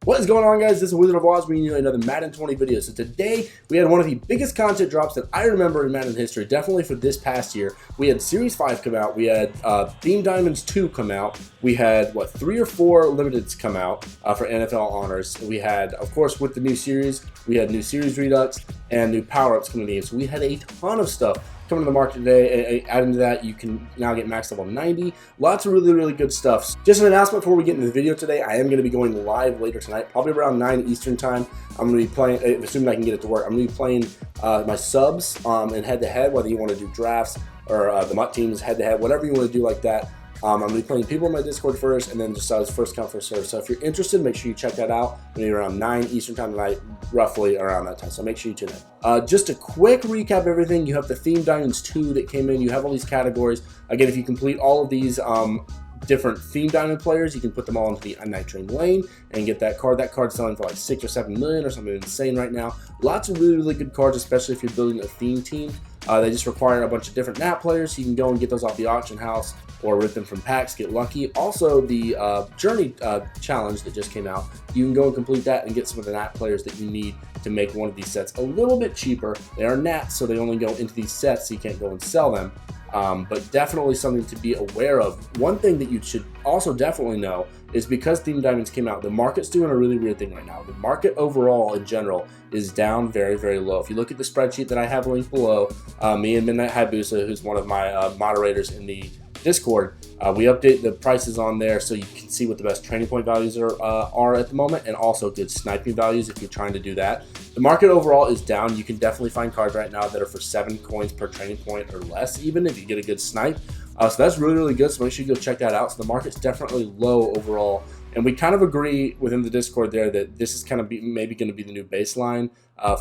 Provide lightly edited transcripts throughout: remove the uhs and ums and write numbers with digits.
What is going on, guys? This is Wizard of Oz bringing you another Madden 20 video. So today we had one of the biggest content drops that I remember in Madden history, definitely for this past year. We had Series 5 come out, we had Theme Diamonds 2 come out, we had what, 3 or 4 limiteds come out for NFL honors. We had, of course, with the new series, we had new series redux and new power-ups coming in. So we had a ton of stuff coming to the market today. Adding to that, you can now get max level 90. Lots of really good stuff. Just an announcement before we get into the video today, I am going to be going live later tonight, probably around 9 Eastern time. I'm going to be playing, assuming I can get it to work, I'm going to be playing my subs in head-to-head, whether you want to do drafts or the MUT teams head-to-head, whatever you want to do like that. I'm going to be playing people in my Discord first, and then just first come, first serve. So if you're interested, make sure you check that out. Maybe around 9 Eastern time tonight, roughly around that time. So make sure you tune in. Just a quick recap of everything. You have the Theme Diamonds 2 that came in. You have all these categories. Again, if you complete all of these different Theme Diamond players, you can put them all into the Night Train lane and get that card. That card's selling for like 6 or 7 million or something insane right now. Lots of really good cards, especially if you're building a theme team. They just require a bunch of different nat players, so you can go and get those off the auction house or rip them from packs, get lucky. Also, the Journey challenge that just came out, you can go and complete that and get some of the nat players that you need to make one of these sets a little bit cheaper. They are nats, so they only go into these sets, so you can't go and sell them. But definitely something to be aware of. One thing that you should also definitely know is because Theme Diamonds came out, the market's doing a really weird thing right now. The market overall in general is down very low. If you look at the spreadsheet that I have linked below, me and Midnight Hayabusa, who's one of my moderators in the Discord, we update the prices on there so you can see what the best training point values are at the moment, and also good sniping values if you're trying to do that. The market overall is down. You can definitely find cards right now that are for 7 coins per training point or less, even if you get a good snipe. So that's really good, so make sure you go check that out. So the market's definitely low overall, and we kind of agree within the Discord there that this is kind of maybe going to be the new baseline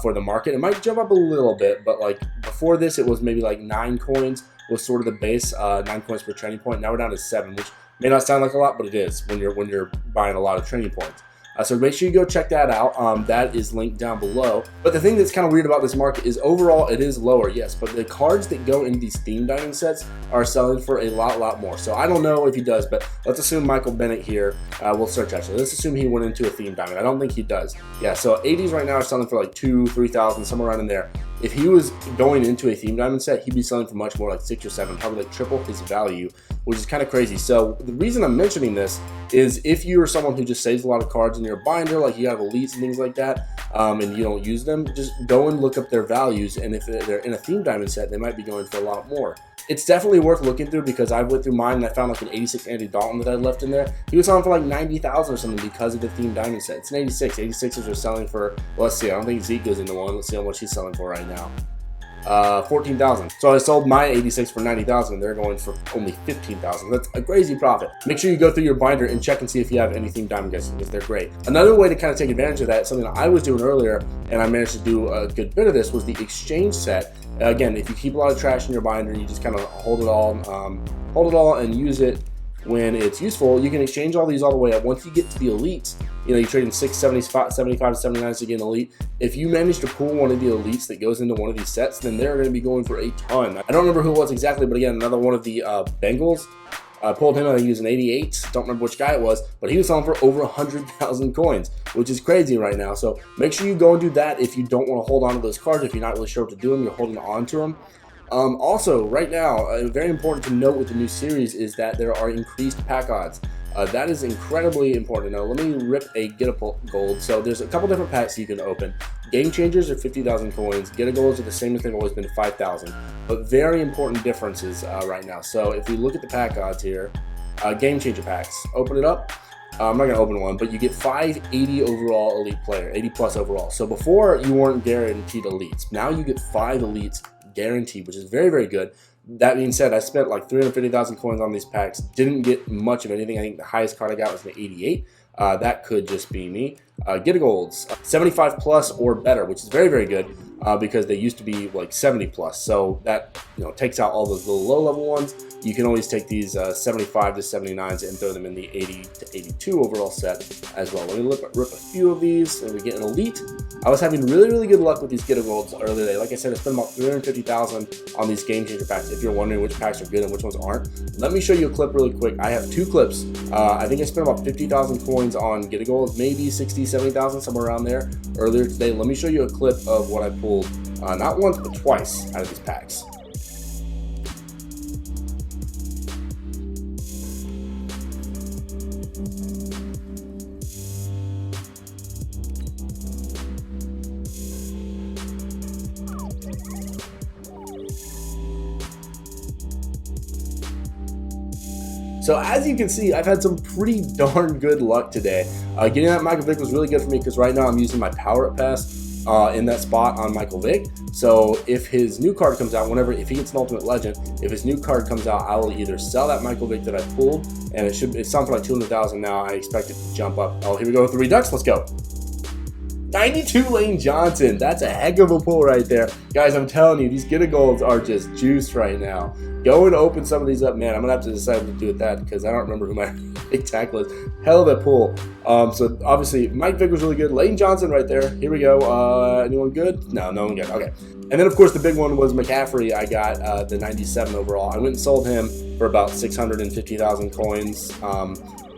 for the market. It might jump up a little bit, but like before this, it was maybe like 9 coins was sort of the base, 9 coins per training point. Now we're down to 7, which may not sound like a lot, but it is when you're buying a lot of training points. So make sure you go check that out. That is linked down below. But the thing that's kind of weird about this market is overall it is lower, yes, but the cards that go into these Theme Diamond sets are selling for a lot more. So I don't know if he does, but let's assume Michael Bennett here. We'll search actually. Let's assume he went into a Theme Diamond. I don't think he does. Yeah, so 80s right now are selling for like 2,000, 3,000, somewhere around in there. If he was going into a Theme Diamond set, he'd be selling for much more, like 6 or 7, probably like triple his value, which is kind of crazy. So the reason I'm mentioning this is if you are someone who just saves a lot of cards in your binder, like you have elites and things like that, and you don't use them, just go and look up their values, and if they're in a Theme Diamond set, they might be going for a lot more. It's definitely worth looking through because I went through mine and I found like an 86 Andy Dalton that I left in there. He was selling for like 90,000 or something because of the Theme Diamond set. It's an 86. 86ers are selling for, well, let's see, I don't think Zeke goes into one. Let's see how much he's selling for right now. 14,000. So I sold my 86 for 90,000. They're going for only 15,000. That's a crazy profit. Make sure you go through your binder and check and see if you have any Theme Diamond guesses because they're great. Another way to kind of take advantage of that, something that I was doing earlier, and I managed to do a good bit of this, was the exchange set. Again, if you keep a lot of trash in your binder, you just kind of hold it all and use it when it's useful. You can exchange all these all the way up. Once you get to the elites, you know, you trade in 6, 75 to 79 to get an elite. If you manage to pull one of the elites that goes into one of these sets, then they're going to be going for a ton. I don't remember who it was exactly, but again, another one of the Bengals. I pulled him, I think he was an 88. Don't remember which guy it was, but he was selling for over 100,000 coins, which is crazy right now. So make sure you go and do that if you don't want to hold on to those cards. If you're not really sure what to do them, you're holding on to them. Also, right now, very important to note with the new series is that there are increased pack odds. That is incredibly important to know. Let me rip a Get a Gold. So there's a couple different packs you can open. Game Changers are 50,000 coins. Get a Golds are the same as they've always been, 5,000. But very important differences right now. So if we look at the pack odds here, Game Changer packs, open it up. I'm not going to open one, but you get 580 overall elite player, 80 plus overall. So before you weren't guaranteed elites. Now you get 5 elites guaranteed, which is very good. That being said, I spent like 350,000 coins on these packs. Didn't get much of anything. I think the highest card I got was an 88. That could just be me. Get a Golds, 75 plus or better, which is very good. because they used to be like 70 plus. So that, you know, takes out all those little low level ones. You can always take these 75 to 79s and throw them in the 80 to 82 overall set as well. Let me rip a few of these and we get an elite. I was having really good luck with these Get a Golds earlier today. Like I said, I spent about 350,000 on these game changer packs. If you're wondering which packs are good and which ones aren't, let me show you a clip really quick. I have 2 clips. I think I spent about 50,000 coins on Get a Gold, maybe 60, 70,000, somewhere around there earlier today. Let me show you a clip of what I pulled, not once, but twice out of these packs. So as you can see, I've had some pretty darn good luck today. Getting that Michael Vick was really good for me because right now I'm using my Power Up Pass in that spot on Michael Vick. So if his new card comes out, if he gets an Ultimate Legend, if his new card comes out, I will either sell that Michael Vick that I pulled, and it's selling for like 200,000 now. I expect it to jump up. Oh, here we go with the Redux. Let's go. 92 Lane Johnson. That's a heck of a pull right there. Guys, I'm telling you, these Get a Golds are just juiced right now. Go and open some of these up, man. I'm going to have to decide what to do with that because I don't remember who my big tackle is. Hell of a pull. So obviously, Mike Vick was really good. Lane Johnson right there. Here we go. Anyone good? No one good. Okay. And then, of course, the big one was McCaffrey. I got the 97 overall. I went and sold him for about 650,000 coins.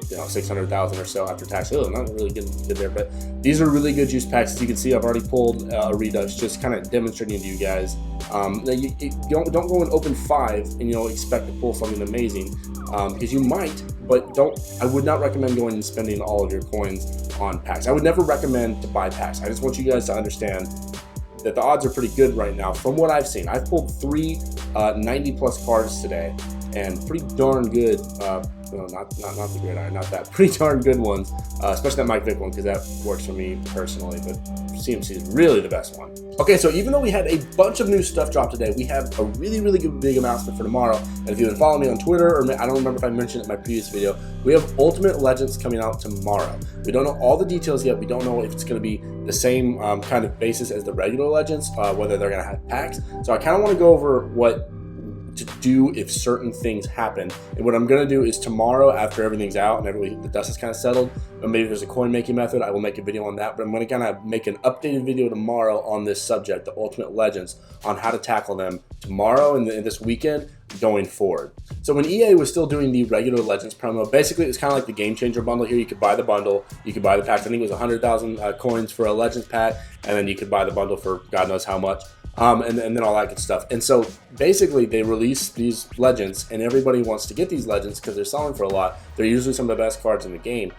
600,000 or so after tax. Oh, not really good there, but these are really good juice packs. As you can see, I've already pulled a Redux, just kind of demonstrating to you guys. You don't go and open 5 and expect to pull something amazing, because you might, but I would not recommend going and spending all of your coins on packs. I would never recommend to buy packs. I just want you guys to understand that the odds are pretty good right now from what I've seen. I've pulled 3 90 plus cards today, and pretty darn good. Not the gridiron, not that. Pretty darn good ones, especially that Mike Vick one, because that works for me personally, but CMC is really the best one. Okay, so even though we had a bunch of new stuff drop today, we have a really good big announcement for tomorrow. And if you've been following me on Twitter, or I don't remember if I mentioned it in my previous video, we have Ultimate Legends coming out tomorrow. We don't know all the details yet. We don't know if it's going to be the same kind of basis as the regular Legends, whether they're going to have packs. So I kind of want to go over what to do if certain things happen. And what I'm going to do is tomorrow, after everything's out and the dust is kind of settled, or maybe there's a coin making method, I will make a video on that. But I'm going to kind of make an updated video tomorrow on this subject, the Ultimate Legends, on how to tackle them tomorrow and this weekend going forward. So when EA was still doing the regular Legends promo, basically it's kind of like the Game Changer bundle here. You could buy the bundle, you could buy the pack. I think it was 100,000 coins for a Legends pack, and then you could buy the bundle for God knows how much. And then all that good stuff. And so basically they release these Legends, and everybody wants to get these Legends because they're selling for a lot. They're usually some of the best cards in the game.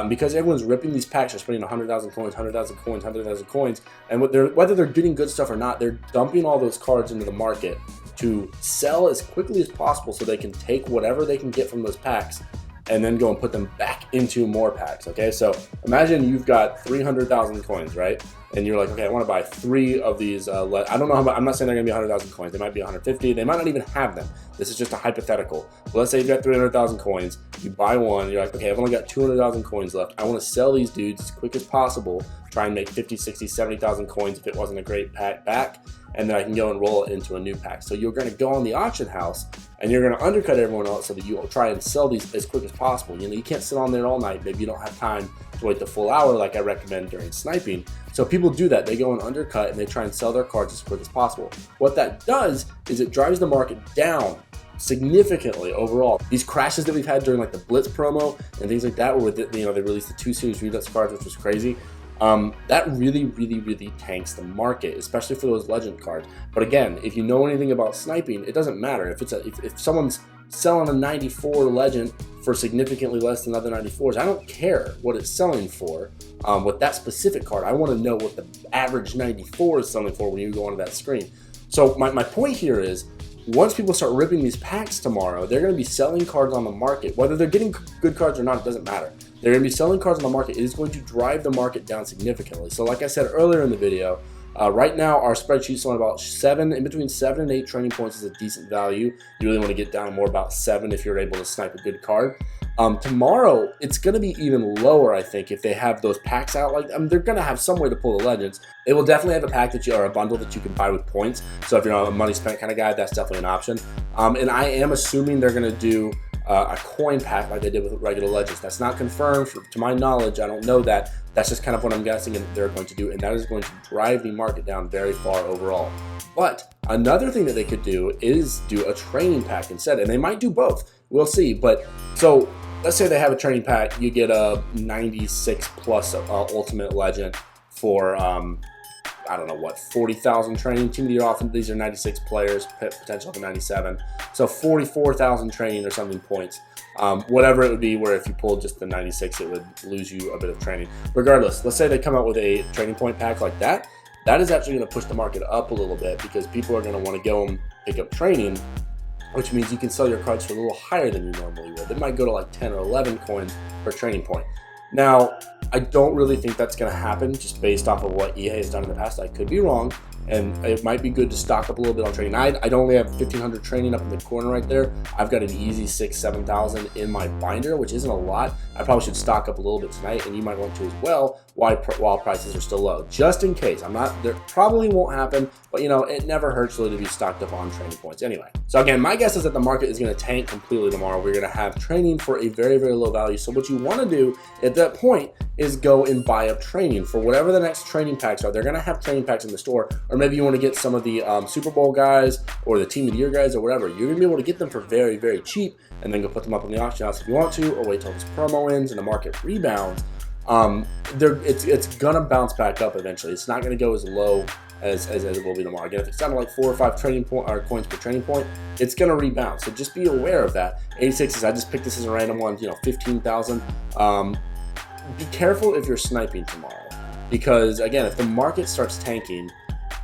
Because everyone's ripping these packs, they're spending 100,000 coins, 100,000 coins, 100,000 coins, and whether they're getting good stuff or not, they're dumping all those cards into the market to sell as quickly as possible so they can take whatever they can get from those packs and then go and put them back into more packs. Okay, so imagine you've got 300,000 coins, right? And you're like, okay, I want to buy 3 of these. I don't know how much. I'm not saying they're going to be 100,000 coins. They might be 150. They might not even have them. This is just a hypothetical. But let's say you've got 300,000 coins. You buy one. You're like, okay, I've only got 200,000 coins left. I want to sell these dudes as quick as possible. Try and make 50, 60, 70,000 coins if it wasn't a great pack back. And then I can go and roll it into a new pack. So you're going to go on the auction house and you're going to undercut everyone else so that you will try and sell these as quick as possible. You can't sit on there all night. Maybe you don't have time to wait the full hour like I recommend during sniping. So people do that. They go and undercut and they try and sell their cards as quick as possible. What that does is it drives the market down significantly overall. These crashes that we've had during like the Blitz promo and things like that, where they released the 2 series Redux cards, which was crazy. That really tanks the market, especially for those legend cards. But again, if you know anything about sniping, it doesn't matter if someone's selling a 94 legend for significantly less than other 94s. I don't care what it's selling for with that specific card. I want to know what the average 94 is selling for when you go onto that screen. So my point here is, once people start ripping these packs tomorrow, they're going to be selling cards on the market. Whether they're getting good cards or not, it doesn't matter. They're going to be selling cards on the market. It is going to drive the market down significantly. So like I said earlier in the video, right now our spreadsheet's on about in between 7 and 8 training points is a decent value. You really want to get down more about 7 if you're able to snipe a good card. Tomorrow, it's going to be even lower, I think, if they have those packs out. Like, they're going to have some way to pull the legends. It will definitely have a pack that or a bundle that you can buy with points. So if you're a money spent kind of guy, that's definitely an option. And I am assuming they're going to do a coin pack like they did with regular legends. That's not confirmed. To my knowledge, I don't know that. That's just kind of what I'm guessing they're going to do, and that is going to drive the market down very far overall. But another thing that they could do is do a training pack instead, and they might do both. We'll see. But so let's say they have a training pack, you get a 96 plus ultimate legend for I don't know what, 40,000 training. Team of the year often, these are 96 players, potential to 97. So 44,000 training or something points. Whatever it would be, where if you pulled just the 96, it would lose you a bit of training. Regardless, let's say they come out with a training point pack like that. That is actually going to push the market up a little bit because people are going to want to go and pick up training, which means you can sell your cards for a little higher than you normally would. It might go to like 10 or 11 coins per training point. Now, I don't really think that's going to happen just based off of what EA has done in the past. I could be wrong, and it might be good to stock up a little bit on training. I only have 1,500 training up in the corner right there. I've got an easy 6,000-7,000 in my binder, which isn't a lot. I probably should stock up a little bit tonight, and you might want to as well while prices are still low, just in case. There probably won't happen, but it never hurts really to be stocked up on training points anyway. So again, my guess is that the market is going to tank completely tomorrow. We're going to have training for a very, very low value. So what you want to do at that point is go and buy up training for whatever the next training packs are. They're going to have training packs in the store, or maybe you want to get some of the Super Bowl guys or the Team of the Year guys or whatever. You're going to be able to get them for very, very cheap and then go put them up on the auction house if you want to, or wait till this promo ends and the market rebounds. It's going to bounce back up eventually. It's not going to go as low as it will be tomorrow. Again, if it's down to like 4 or 5 coins per training point, it's going to rebound. So just be aware of that. 86s, I just picked this as a random one, 15,000. Be careful if you're sniping tomorrow, because again, if the market starts tanking,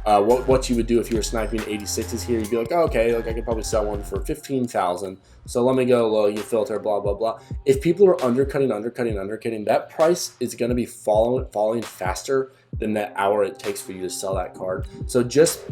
what you would do if you were sniping 86s here, you'd be like, oh, okay, like I could probably sell one for 15,000. So let me go low, you filter, blah, blah, blah. If people are undercutting, that price is going to be falling faster than that hour it takes for you to sell that card. So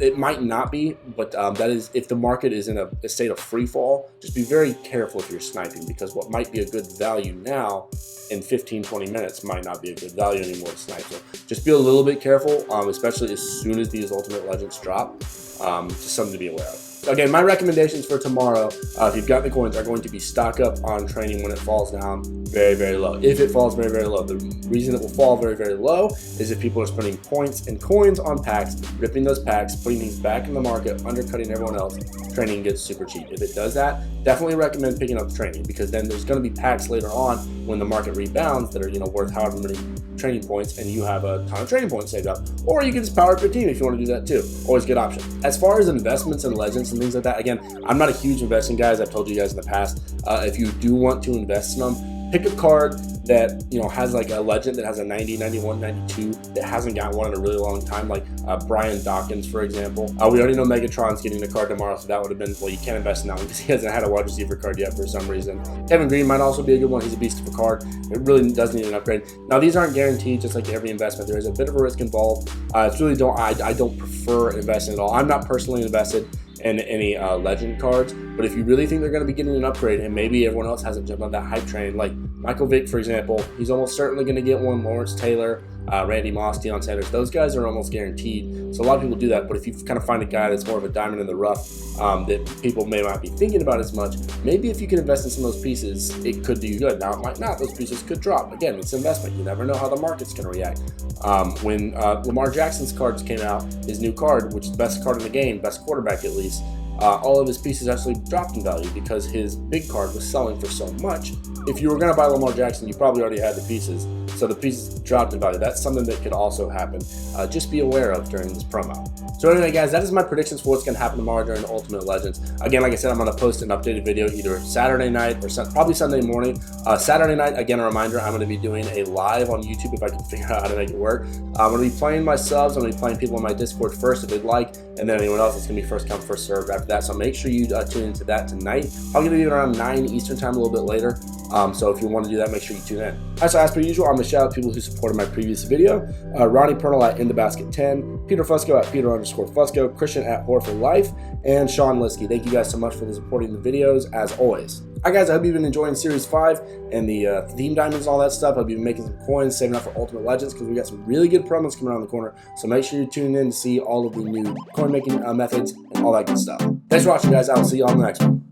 it might not be, but that is, if the market is in a state of free fall, just be very careful if you're sniping, because what might be a good value now in 15-20 minutes might not be a good value anymore to snipe. So just be a little bit careful, especially as soon as these ultimate legends drop. Just something to be aware of. Again, my recommendations for tomorrow, if you've got the coins, are going to be stock up on training when it falls down very, very low. If it falls very, very low, the reason it will fall very, very low is if people are spending points and coins on packs, ripping those packs, putting these back in the market, undercutting everyone else, training gets super cheap. If it does that, definitely recommend picking up training, because then there's going to be packs later on when the market rebounds that are worth however many training points, and you have a ton of training points saved up. Or you can just power up your team if you want to do that too. Always a good option. As far as investments and legends and things like that, again, I'm not a huge investing guy, as I've told you guys in the past. If you do want to invest in them, pick a card that has like a legend that has a 90, 91, 92 that hasn't got one in a really long time, like Brian Dawkins, for example. We already know Megatron's getting the card tomorrow, so that would have been, well, you can't invest in that one because he hasn't had a wide receiver card yet for some reason. Kevin Green might also be a good one. He's a beast of a card. It really does need an upgrade. Now, these aren't guaranteed, just like every investment. There is a bit of a risk involved. It's really I don't prefer investing at all. I'm not personally invested in any legend cards, but if you really think they're going to be getting an upgrade and maybe everyone else hasn't jumped on that hype train, like Michael Vick, for example, he's almost certainly going to get one. Lawrence Taylor, Randy Moss, Deion Sanders, those guys are almost guaranteed. So a lot of people do that, but if you kind of find a guy that's more of a diamond in the rough that people may not be thinking about as much, maybe if you can invest in some of those pieces, it could do you good. Now, it might not. Those pieces could drop. Again, it's investment. You never know how the market's going to react. When Lamar Jackson's cards came out, his new card, which is the best card in the game, best quarterback at least, all of his pieces actually dropped in value because his big card was selling for so much. If you were going to buy Lamar Jackson, you probably already had the pieces, so the pieces dropped in value. That's something that could also happen. Just be aware of during this promo. So anyway, guys, that is my predictions for what's going to happen tomorrow during Ultimate Legends. Again, like I said, I'm going to post an updated video either Saturday night or probably Sunday morning. Saturday night, again, a reminder, I'm going to be doing a live on YouTube if I can figure out how to make it work. I'm going to be playing my subs. I'm going to be playing people on my Discord first if they'd like, and then anyone else, it's going to be first come, first served after that. So make sure you tune into that tonight. I'm going to be around 9 Eastern time, a little bit later. So if you want to do that, make sure you tune in. So as per usual, I'm going to shout out people who supported my previous video. Ronnie Purnell at InTheBasket10, Peter Fusco at Peter_Fusco, Christian at Horror4Life, and Sean Liskey. Thank you guys so much for supporting the videos, as always. All right, guys, I hope you've been enjoying Series 5 and the theme diamonds and all that stuff. I hope you've been making some coins, saving up for Ultimate Legends, because we got some really good promos coming around the corner. So make sure you tune in to see all of the new coin making methods and all that good stuff. Thanks for watching, guys. I will see you on the next one.